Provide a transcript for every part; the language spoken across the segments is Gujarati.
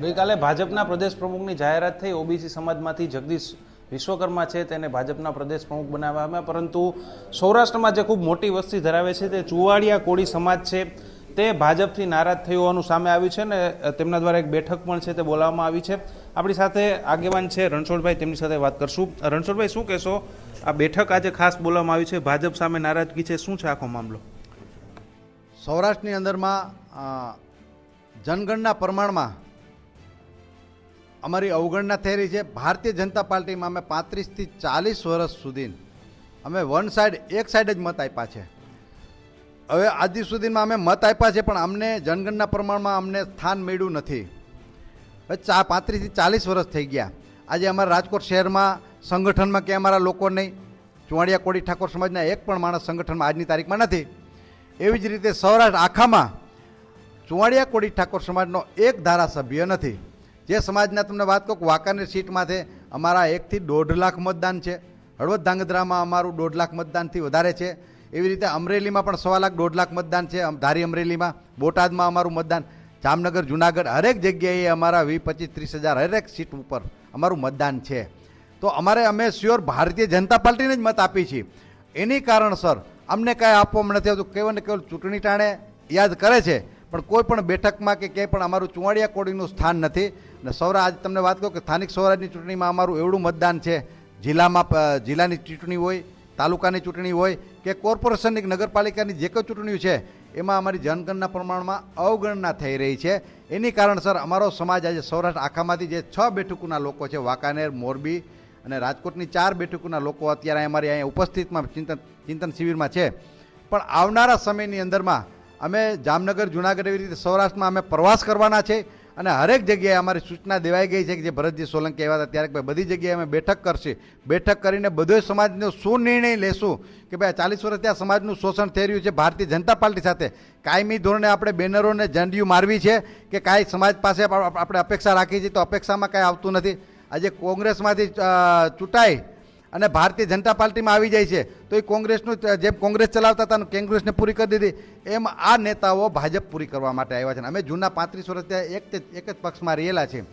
ગઈકાલે ભાજપના પ્રદેશ પ્રમુખની જાહેરાત થઈ। ઓબીસી સમાજમાંથી જગદીશ વિશ્વકર્મા છે તેને ભાજપના પ્રદેશ પ્રમુખ બનાવવામાં, પરંતુ સૌરાષ્ટ્રમાં જે ખૂબ મોટી વસ્તી ધરાવે છે તે ચુવાડિયા કોળી સમાજ છે તે ભાજપથી નારાજ થયું હોવાનું સામે આવ્યું છે ને તેમના દ્વારા એક બેઠક પણ છે તે બોલાવવામાં આવી છે। આપણી સાથે આગેવાન છે રણછોડભાઈ, તેમની સાથે વાત કરશું। રણછોડભાઈ, શું કહેશો? આ બેઠક આજે ખાસ બોલાવવામાં આવી છે, ભાજપ સામે નારાજગી છે, શું છે આખો મામલો? સૌરાષ્ટ્રની અંદરમાં જનગણના પ્રમાણમાં અમારી અવગણના થઈ રહી છે। ભારતીય જનતા પાર્ટીમાં અમે 35 થી 40 વર્ષ સુધી અમે એક સાઈડ જ મત આપ્યા છે। હવે આજ દી સુધીમાં અમે મત આપ્યા છે, પણ અમને જનગણના પ્રમાણમાં અમને સ્થાન મળ્યું નથી। હવે 35 થી 40 વર્ષ થઈ ગયા। આજે અમારા રાજકોટ શહેરમાં સંગઠનમાં કે અમારા લોકો નહીં, ચુવાડિયા કોળી ઠાકોર સમાજના એક પણ માણસ સંગઠનમાં આજની તારીખમાં નથી। એવી જ રીતે સૌરાષ્ટ્ર આખામાં ચુવાડિયા કોળી ઠાકોર સમાજનો એક ધારાસભ્ય નથી। જે સમાજના તમને વાત કહું, વાંકાનેર સીટમાંથી અમારા 1 થી 1.5 લાખ મતદાન છે। હળવદ ધાંગધ્રામાં અમારું 1.5 લાખ મતદાનથી વધારે છે। એવી રીતે અમરેલીમાં પણ 1.25 લાખ 1.5 લાખ મતદાન છે, ધારી અમરેલીમાં, બોટાદમાં અમારું મતદાન, જામનગર, જુનાગઢ, હરેક જગ્યાએ અમારા 20-25-30 હજાર હરેક સીટ ઉપર અમારું મતદાન છે। તો અમે શ્યોર ભારતીય જનતા પાર્ટીને જ મત આપી છીએ। એની કારણસર અમને કાંઈ આપવામાં નથી આવતું। કેવલ ને કેવલ ચૂંટણી ટાણે યાદ કરે છે, પણ કોઈ પણ બેઠકમાં કે ક્યાંય પણ અમારું ચુવાડિયા કોળીનું સ્થાન નથી। અને આજે તમને વાત કહું કે સ્થાનિક સ્વરાજની ચૂંટણીમાં અમારું એવડું મતદાન છે, જિલ્લાની ચૂંટણી હોય, તાલુકાની ચૂંટણી હોય કે કોર્પોરેશનની નગરપાલિકાની જે કોઈ ચૂંટણીઓ છે એમાં અમારી જનગણના પ્રમાણમાં અવગણના થઈ રહી છે। એની કારણસર અમારો સમાજ આજે સૌરાષ્ટ્ર આખામાંથી જે 6 બેઠકોના લોકો છે, વાંકાનેર, મોરબી અને રાજકોટની 4 બેઠકોના લોકો અત્યારે અમારી અહીંયા ઉપસ્થિતમાં ચિંતન શિબિરમાં છે। પણ આવનારા સમયની અંદરમાં અમે જામનગર, જુનાગઢ એવી રીતે સૌરાષ્ટ્રમાં અમે પ્રવાસ કરવાના છે અને હરેક જગ્યાએ અમારી સૂચના દેવાઈ ગઈ છે કે જે ભરતજી સોલંકી આવ્યા હતા ત્યારે બધી જગ્યાએ અમે બેઠક કરશે। બેઠક કરીને બધો સમાજનો શું નિર્ણય લેશું કે ભાઈ 40 વર્ષથી આ સમાજનું શોષણ થઈ રહ્યું છે ભારતીય જનતા પાર્ટી સાથે। કાયમી ધોરણે આપણે બેનરોને ઝંડિયું મારવી છે કે કાંઈ સમાજ પાસે આપણે અપેક્ષા રાખી છે, તો અપેક્ષામાં કાંઈ આવતું નથી। આજે કોંગ્રેસમાંથી ચૂંટાઈ અને ભારતીય જનતા પાર્ટીમાં આવી જાય છે તો એ કોંગ્રેસનું જેમ કોંગ્રેસ ચલાવતા હતા કોંગ્રેસને પૂરી કરી દીધી, એમ આ નેતાઓ ભાજપ પૂરી કરવા માટે આવ્યા છે। અમે જૂના 35 વર્ષથી એક જ પક્ષમાં રહેલા છે।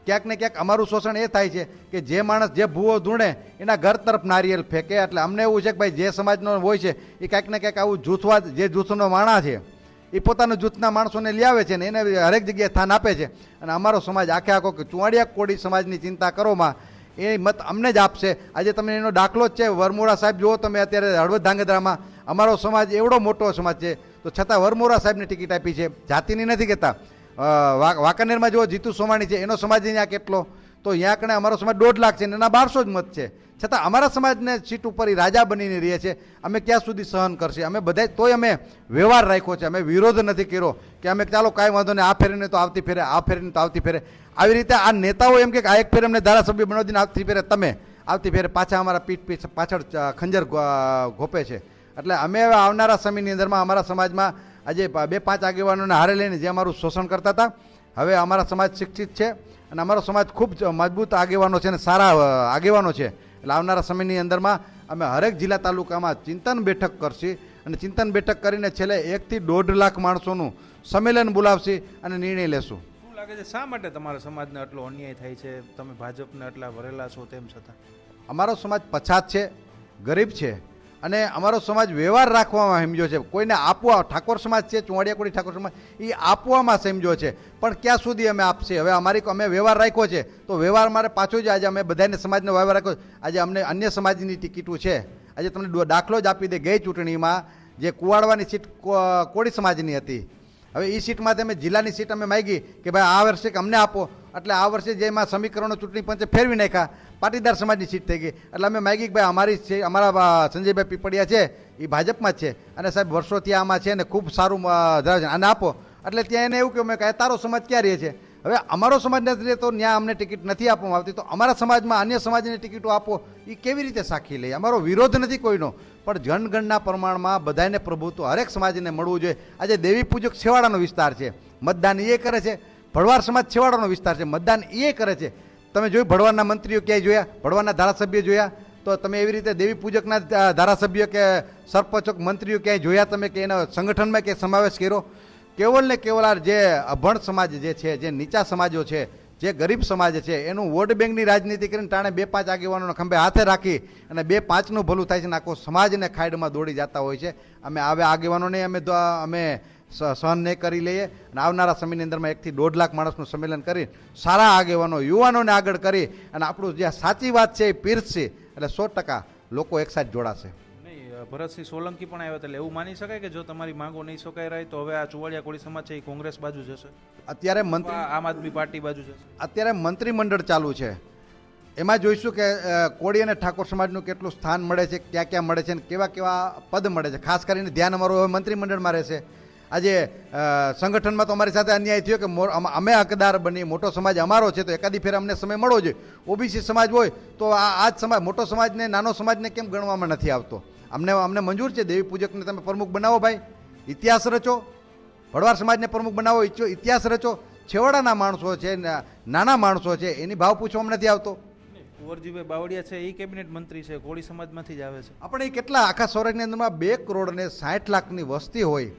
ક્યાંક ને ક્યાંક અમારું શોષણ એ થાય છે કે જે માણસ જે ભૂવો ધૂણે એના ઘર તરફ નારિયેલ ફેંકે। એટલે અમને એવું છે કે ભાઈ જે સમાજનો હોય છે એ ક્યાંક ને ક્યાંક આવું જૂથવાદ, જે જૂથનો માણસ છે એ પોતાના જૂથના માણસોને લઈ આવે છે ને એને હરેક જગ્યાએ સ્થાન આપે છે। અને અમારો સમાજ આખો કે ચુવાડિયા કોળી સમાજની ચિંતા કરોમાં એ મત અમને જ આપશે। આજે તમે એનો દાખલો જ છે, વરમોરા સાહેબ જુઓ તમે, અત્યારે હળવદ ધાંગધ્રામાં અમારો સમાજ એવડો મોટો સમાજ છે તો છતાં વરમોરા સાહેબને ટિકિટ આપી છે, જાતિની નથી કહેતા। વાંકાનેરમાં જુઓ જીતુ સોમાણી છે, એનો સમાજ અહીંયા કેટલો, તો અહીંયા કણે અમારો સમાજ 1.5 લાખ છે ને એના 1200 જ મત છે, છતાં અમારા સમાજને સીટ ઉપર એ રાજા બનીને રહીએ છે। અમે ક્યાં સુધી સહન કરશે? અમે બધા તોય અમે વ્યવહાર રાખ્યો છે, અમે વિરોધ નથી કર્યો કે અમે ચાલો કાંઈ વાંધો નહીં, આ ફેરીને તો આવતી ફેરે, આ ફેરીને તો આવતી ફેરે। આવી રીતે આ નેતાઓ એમ કે આ એક ફેર અમને ધારાસભ્ય બનાવી દઈને આવતી ફેરે તમે, આવતી ફેરે પાછા અમારા પીઠ પાછળ ખંજર ઘોપે છે। એટલે અમે હવે આવનારા સમયની અંદરમાં અમારા સમાજમાં આજે 2-5 આગેવાનોને હારે લઈને જે અમારું શોષણ કરતા હતા, હવે અમારા સમાજ શિક્ષિત છે અને અમારો સમાજ ખૂબ મજબૂત આગેવાનો છે અને સારા આગેવાનો છે। એટલે આવનારા સમયની અંદરમાં અમે હરેક જિલ્લા તાલુકામાં ચિંતન બેઠક કરશી અને ચિંતન બેઠક કરીને છેલ્લે 1 થી 1.5 લાખ માણસોનું સંમેલન બોલાવશી અને નિર્ણય લેશું। શું લાગે છે શા માટે તમારા સમાજને આટલો અન્યાય થાય છે? તમે ભાજપને આટલા વરેલા છો તેમ છતાં? અમારો સમાજ પછાત છે, ગરીબ છે અને અમારો સમાજ વ્યવહાર રાખવામાં સમજો છે। કોઈને આપવા, ઠાકોર સમાજ છે, ચુવાડિયા કોળી ઠાકોર સમાજ, એ આપવામાં સમજો છે, પણ ક્યાં સુધી અમે આપશે? હવે અમે વ્યવહાર રાખ્યો છે તો વ્યવહાર મારે પાછો જ આજે અમે બધાને સમાજનો વ્યવહાર રાખ્યો। આજે અમને અન્ય સમાજની ટિકિટો છે, આજે તમને દાખલો જ આપી દે, ગઈ ચૂંટણીમાં જે કુવાડવાની સીટ કોળી સમાજની હતી, હવે એ સીટમાં અમે જિલ્લાની સીટ અમે માગી કે ભાઈ આ વર્ષે અમને આપો, એટલે આ વર્ષે જેમાં સમીકરણો ચૂંટણી પંચે ફેરવી નાખ્યા, પાટીદાર સમાજની સીટ થઈ ગઈ। એટલે અમે માગી કે ભાઈ અમારા સંજયભાઈ પીપળિયા છે એ ભાજપમાં જ છે અને સાહેબ વર્ષોથી આમાં છે ને ખૂબ સારું ધરાવે છે, આને આપો। એટલે ત્યાં એને એવું કહ્યું કે તારો સમાજ ક્યાં રહે છે? હવે અમારો સમાજ નથી તો ત્યાં અમને ટિકિટ નથી આપવામાં આવતી, તો અમારા સમાજમાં અન્ય સમાજની ટિકિટો આપો એ કેવી રીતે સાખી લે? અમારો વિરોધ નથી કોઈનો, પણ જનગણના પ્રમાણમાં બધાને પ્રભુત્વ હરેક સમાજને મળવું જોઈએ। આજે દેવી પૂજક છેવાડાનો વિસ્તાર છે, મતદાન એ કરે છે, ભરવાડ સમાજ છેવાડાનો વિસ્તાર છે, મતદાન એ કરે છે। તમે જોયું ભરવાડના મંત્રીઓ ક્યાંય જોયા? ભરવાડના ધારાસભ્ય જોયા? તો તમે એવી રીતે દેવી પૂજકના ધારાસભ્ય કે સરપંચ મંત્રીઓ ક્યાંય જોયા તમે કે એના સંગઠનમાં ક્યાંય સમાવેશ કર્યો? કેવલ ને કેવલ આ જે અભણ સમાજ જે છે, જે નીચા સમાજો છે, જે ગરીબ સમાજ છે, એનું વોટ બેંકની રાજનીતિ કરીને ટાણે 2-5 આગેવાનોને ખંભે હાથે રાખી અને 2-5નું ભલું થાય છે ને આખો સમાજને ખાઈડમાં દોડી જતા હોય છે. અમે આવા આગેવાનોને અમે સહન નહીં કરી લઈએ અને આવનારા સમયની અંદરમાં 1 થી 1.5 લાખ માણસનું સંમેલન કરી સારા આગેવાનો યુવાનોને આગળ કરી અને આપણું જે સાચી વાત છે એ પીરસશે એટલે 100% લોકો એકસાથે જોડાશે. નહીં, ભરતસિંહ સોલંકી પણ આવ્યા હતા, એટલે એવું માની શકાય કે જો તમારી માંગો નહીં સોકાઈ રહી તો હવે આ ચુવાડિયા કોળી સમાજ છે એ કોંગ્રેસ બાજુ જશે, અત્યારે આમ આદમી પાર્ટી બાજુ જશે? અત્યારે મંત્રીમંડળ ચાલુ છે, એમાં જોઈશું કે કોળી અને ઠાકોર સમાજનું કેટલું સ્થાન મળે છે, ક્યાં ક્યાં મળે છે અને કેવા કેવા પદ મળે છે. ખાસ કરીને ધ્યાન અમારું હવે મંત્રીમંડળમાં રહેશે. આજે સંગઠનમાં તો અમારી સાથે અન્યાય થયો કે અમે હકદાર બની, મોટો સમાજ અમારો છે તો એકાદી ફેર અમને સમય મળવો જોઈએ. ઓબીસી સમાજ હોય તો આ જ સમાજ, મોટો સમાજને નાનો સમાજને કેમ ગણવામાં નથી આવતો? અમને મંજૂર છે, દેવી પૂજકને તમે પ્રમુખ બનાવો ભાઈ, ઇતિહાસ રચો, ભરવાડ સમાજને પ્રમુખ બનાવો, ઇતિહાસ રચો. છેવાડાના માણસો છે, નાના માણસો છે, એની ભાવ પૂછવામાં નથી આવતો. કુંવરજીભાઈ બાવળિયા છે એ કેબિનેટ મંત્રી છે, કોળી સમાજમાંથી જ આવે છે. આપણે એ કેટલા આખા સૌરાષ્ટ્રની અંદરમાં 2 કરોડ ને 60 લાખની વસ્તી હોય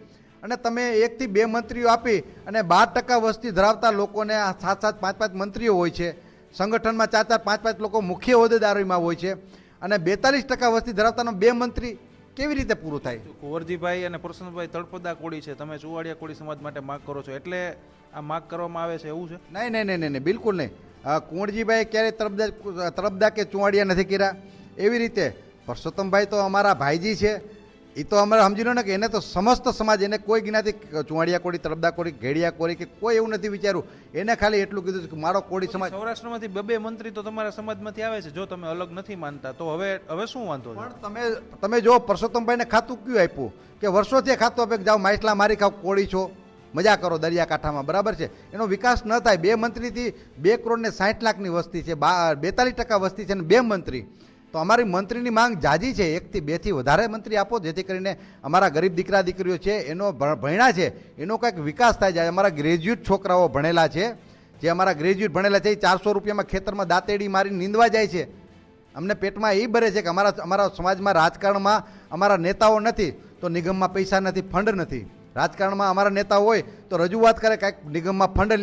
અને તમે 1 થી 2 મંત્રીઓ આપી અને 12% વસ્તી ધરાવતા લોકોને 7-7, 5-5 મંત્રીઓ હોય છે. સંગઠનમાં 4-4, 5-5 લોકો મુખ્ય હોદ્દેદારીમાં હોય છે અને 42% વસ્તી ધરાવતાનો 2 મંત્રી કેવી રીતે પૂરું થાય? કુંવરજીભાઈ અને પ્રસન્નભાઈ તળપદા કોળી છે, તમે ચુવાડિયા કોળી સમાજ માટે માગ કરો છો એટલે આ માગ કરવામાં આવે છે એવું છે? નહીં, બિલકુલ નહીં. કુંવરજીભાઈ ક્યારેય તરફદા કે ચુવાડિયા નથી કર્યા. એવી રીતે પરસોત્તમભાઈ તો અમારા ભાઈજી છે, એ તો અમારે સમજી લો ને કે એને તો સમસ્ત સમાજ, એને કોઈ જ્ઞાતિ ચુવાડિયા કોળી, તરફદા કોળી, ઘેડિયા કોળી કે કોઈ એવું નથી વિચાર્યું. એને ખાલી એટલું કીધું કે મારો કોળી સમાજ. સૌરાષ્ટ્રમાંથી 2 મંત્રી તો તમારા સમાજમાંથી આવે છે, જો તમે અલગ નથી માનતા તો હવે શું વાંધો છે? પણ તમે જો પરસોત્તમભાઈને ખાતું કયું આપ્યું કે વર્ષોથી ખાતું આપે કે જાઓ માછલા મારી ખાવ, કોળી છો, મજા કરો દરિયાકાંઠામાં, બરાબર છે? એનો વિકાસ ન થાય. 2 મંત્રીથી 2 કરોડ ને 60 લાખની વસ્તી છે, 42% વસ્તી છે અને 2 મંત્રી. તો અમારી મંત્રીની માંગ જાજી છે, 1 થી 2 થી વધારે મંત્રી આપો, જેથી કરીને અમારા ગરીબ દીકરા દીકરીઓ છે એનો ભણ્યા છે એનો કંઈક વિકાસ થાય જાય. અમારા ગ્રેજ્યુએટ છોકરાઓ ભણેલા છે, જે અમારા ગ્રેજ્યુએટ ભણેલા છે એ 400 રૂપિયામાં ખેતરમાં દાંતેડી મારી નીંદવા જાય છે. અમને પેટમાં એ ભરે છે કે અમારા સમાજમાં રાજકારણમાં અમારા નેતાઓ નથી તો નિગમમાં પૈસા નથી, ફંડ નથી. રાજકારણમાં અમારા નેતા હોય તો રજૂઆત કરે કાંઈક નિગમમાં ફંડ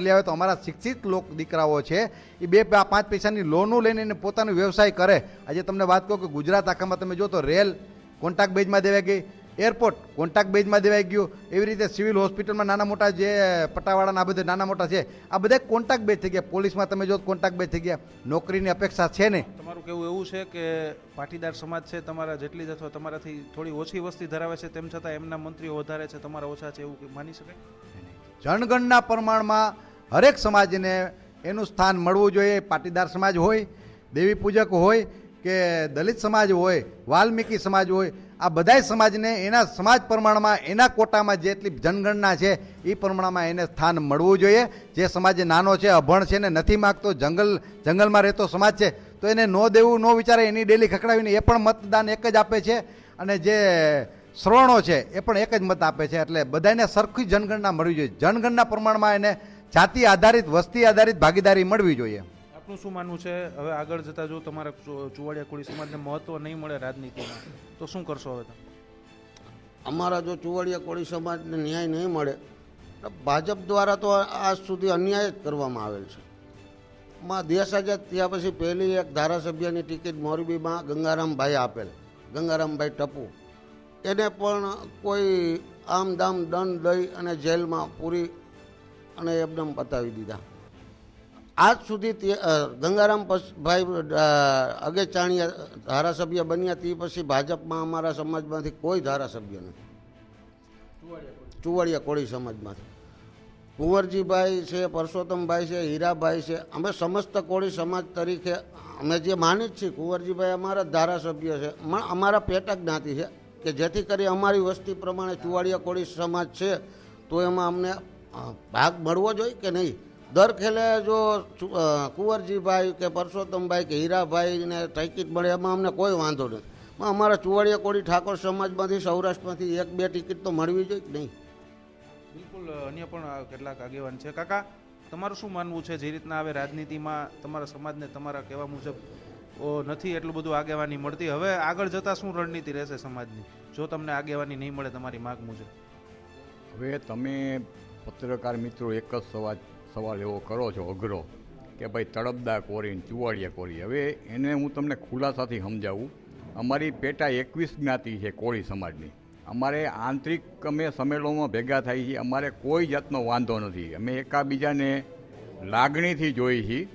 લઈ આવે તો અમારા શિક્ષિત દીકરાઓ છે એ 2-5 પૈસાની લોનો લઈને એને પોતાનો વ્યવસાય કરે. આજે તમને વાત કહું કે ગુજરાત આખામાં તમે જો તો રેલ કોન્ટ્રાક્ટ બેઝમાં દેવાઈ ગઈ, એરપોર્ટ કોન્ટ્રાક્ટ બેઝમાં દેવાઈ ગયું, એવી રીતે સિવિલ હોસ્પિટલમાં નાના મોટા જે પટાવાળાના આ બધા નાના મોટા છે આ બધા કોન્ટ્રાક્ટ બેઝ થઈ ગયા. પોલીસમાં તમે જો કોન્ટ્રાક્ટ બેઝ થઈ ગયા. નોકરીની અપેક્ષા છે નહીં. તમારું કેવું એવું છે કે પાટીદાર સમાજ છે તમારા જેટલી જ અથવા તમારાથી થોડી ઓછી વસ્તી ધરાવે છે તેમ છતાં એમના મંત્રીઓ વધારે છે, તમારા ઓછા છે, એવું માની શકાય? જનગણના પ્રમાણમાં હરેક સમાજને એનું સ્થાન મળવું જોઈએ. પાટીદાર સમાજ હોય, દેવી પૂજક હોય કે દલિત સમાજ હોય, વાલ્મીકી સમાજ હોય, આ બધાય સમાજને એના સમાજ પ્રમાણમાં એના કોટામાં જેટલી જનગણના છે એ પ્રમાણમાં એને સ્થાન મળવું જોઈએ. જે સમાજ નાનો છે, અભણ છે ને નથી માગતો, જંગલમાં રહેતો સમાજ છે તો એને ન દેવું ન વિચારે, એની ડેલી ખકડાવીને એ પણ મતદાન એક જ આપે છે અને જે શ્રવણો છે એ પણ એક જ મત આપે છે. એટલે બધાને સરખી જનગણના મળવી જોઈએ. જનગણના પ્રમાણમાં એને જાતિ આધારિત, વસ્તી આધારિત ભાગીદારી મળવી જોઈએ. આપનું શું માનવું છે હવે આગળ જતા જો તમારા ચુવાડિયા કોળી સમાજને મહત્વ નહીં મળે રાજનીતિમાં તો શું કરશો હવે તમે? અમારા જો ચુવાડિયા કોળી સમાજને ન્યાય નહીં મળે, ભાજપ દ્વારા તો આજ સુધી અન્યાય જ કરવામાં આવેલ છે. દેશ આઝાદ થયા પછી પહેલી એક ધારાસભ્યની ટિકિટ મોરબીમાં ગંગારામભાઈ આપેલ, ગંગારામભાઈ ટપુ, એને પણ કોઈ આમ દામ દંડ દઈ અને જેલમાં પૂરી અને એકદમ બતાવી દીધા. આજ સુધી ગંગારામ ભાઈ અગેચાણીયા ધારાસભ્ય બન્યા તે પછી ભાજપમાં અમારા સમાજમાંથી કોઈ ધારાસભ્ય નથી, ચુવાડિયા કોળી સમાજમાંથી. કુંવરજીભાઈ છે, પરસોત્તમભાઈ છે, હીરાભાઈ છે, અમે સમસ્ત કોળી સમાજ તરીકે અમે જે માની જ છીએ. કુંવરજીભાઈ અમારા ધારાસભ્ય છે, અમારા પેટા જ્ઞાતિ છે કે જેથી કરી અમારી વસ્તી પ્રમાણે ચુવાડિયા કોળી સમાજ છે તો એમાં અમને ભાગ મળવો જોઈએ કે નહીં. દર ખેલે જો કુંવરજીભાઈ કે પરસોત્તમભાઈ કે હીરાભાઈને ટિકિટ મળે એમાં અમને કોઈ વાંધો નથી. અમારા ચુવાડિયા કોળી ઠાકોર સમાજમાંથી, સૌરાષ્ટ્રમાંથી 1-2 ટિકિટ તો મળવી જોઈએ કે નહીં. બિલકુલ. અન્ય પણ કેટલાક આગેવાન છે. કાકા, તમારું શું માનવું છે? જે રીતના હવે રાજનીતિમાં તમારા સમાજને તમારા કહેવા મુજબ નથી એટલું બધું આગેવાની મળતી, હવે આગળ જતાં શું રણનીતિ રહેશે સમાજની જો તમને આગેવાની નહીં મળે તમારી માગ મુજબ? હવે તમે પત્રકાર મિત્રો એક જ સવાલ એવો કરો છો અઘરો કે ભાઈ તળપદા કોરી ને ચુવાડિયા કોરી. હવે એને હું તમને ખુલાસાથી સમજાવું. અમારી પેટા 21 જ્ઞાતિ છે કોળી સમાજની. અમારે આંતરિક અમે સંમેલનોમાં ભેગા થાય છીએ. અમારે કોઈ જાતનો વાંધો નથી. અમે એકાબીજાને લાગણીથી જોઈએ છીએ.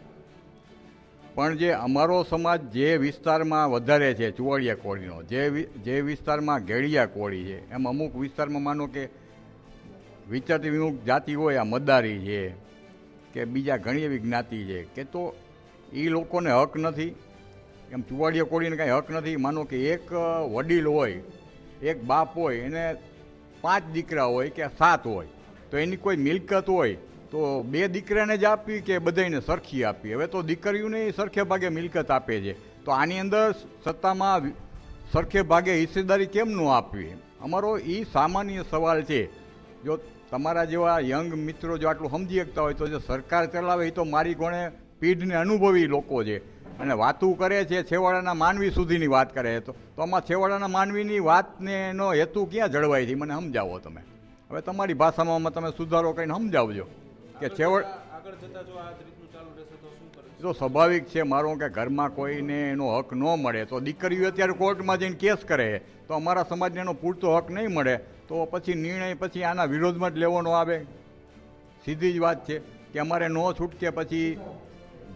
પણ જે અમારો સમાજ જે વિસ્તારમાં વધારે છે ચુવાડિયા કોળીનો, જે વિસ્તારમાં ઘેડિયા કોળી છે, એમ અમુક વિસ્તારમાં માનો કે વિચારતી વિમુખ જાતિ હોય, આ મદારી છે કે બીજા ઘણી એવી જ્ઞાતિ છે કે તો એ લોકોને હક નથી. એમ ચુવાડિયા કોળીને કાંઈ હક નથી. માનો કે એક વડીલ હોય, એક બાપ હોય, એને 5 દીકરા હોય કે 7 હોય, તો એની કોઈ મિલકત હોય તો 2 દીકરાને જ આપવી કે બધાને સરખી આપવી? હવે તો દીકરીઓને સરખે ભાગે મિલકત આપે છે, તો આની અંદર સત્તામાં સરખે ભાગે હિસ્સેદારી કેમ ન આપવી? અમારો એ સામાન્ય સવાલ છે. જો તમારા જેવા યંગ મિત્રો જો આટલું સમજી શકતા હોય તો જે સરકાર ચલાવે એ તો મારી ગણે પીઢને અનુભવી લોકો છે અને વાતું કરે છે છેવાડાના માનવી સુધીની વાત કરે છે. તો આમાં છેવાડાના માનવીની વાતને એનો હેતુ ક્યાં જળવાય છે મને સમજાવો તમે. હવે તમારી ભાષામાં તમે સુધારો કરીને સમજાવજો કે આગળ જતા જો આ રીતનું ચાલુ રહેશે તો શું કરે? તો સ્વાભાવિક છે મારો કે ઘરમાં કોઈને એનો હક ન મળે તો દીકરીઓ અત્યારે કોર્ટમાં જઈને કેસ કરે તો અમારા સમાજને એનો પૂરતો હક નહીં મળે તો પછી નિર્ણય પછી આના વિરોધમાં જ લેવાનો આવે. સીધી જ વાત છે કે અમારે ન છૂટકે પછી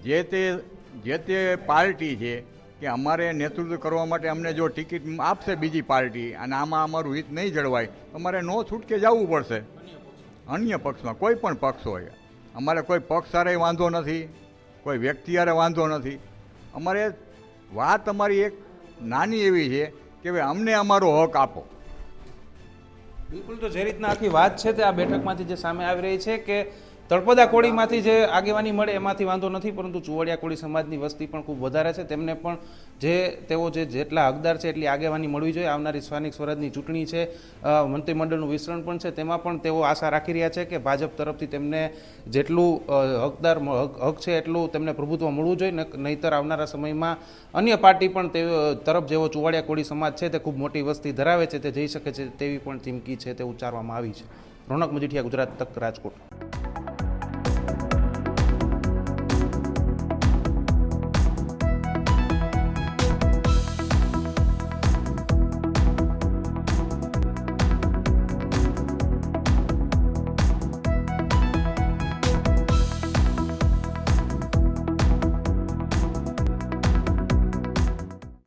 જે તે પાર્ટી છે કે અમારે નેતૃત્વ કરવા માટે અમને જો ટિકિટ આપશે બીજી પાર્ટી અને આમાં અમારું હિત નહીં જળવાય તો અમારે ન છૂટકે જવું પડશે અન્ય પક્ષમાં. કોઈ પણ પક્ષ હોય, અમારે કોઈ પક્ષ હારે વાંધો નથી, કોઈ વ્યક્તિ હારે વાંધો નથી. અમારે વાત અમારી એક નાની એવી છે કે ભાઈ અમને અમારો હક આપો. બિલકુલ. તો જે રીતના આખી વાત છે તે આ બેઠકમાંથી જે સામે આવી રહી છે કે તળપદા કોળીમાંથી જે આગેવાની મળે એમાંથી વાંધો નથી, પરંતુ ચુવાડિયા કોળી સમાજની વસ્તી પણ ખૂબ વધારે છે. તેમને પણ તેઓ જેટલા હકદાર છે એટલી આગેવાની મળવી જોઈએ. આવનારી સ્થાનિક સ્વરાજની ચૂંટણી છે, મંત્રીમંડળનું વિસ્તરણ પણ છે, તેમાં પણ તેઓ આશા રાખી રહ્યા છે કે ભાજપ તરફથી તેમને જેટલું હક છે એટલું તેમને પ્રભુત્વ મળવું જોઈએ. નહીંતર આવનારા સમયમાં અન્ય પાર્ટી પણ તે તરફ જેવો ચુવાડિયા કોળી સમાજ છે તે ખૂબ મોટી વસ્તી ધરાવે છે તે જઈ શકે છે તેવી પણ ચીમકી છે તે ઉચ્ચારવામાં આવી છે. રોનક મજીઠિયા, ગુજરાત તક, રાજકોટ.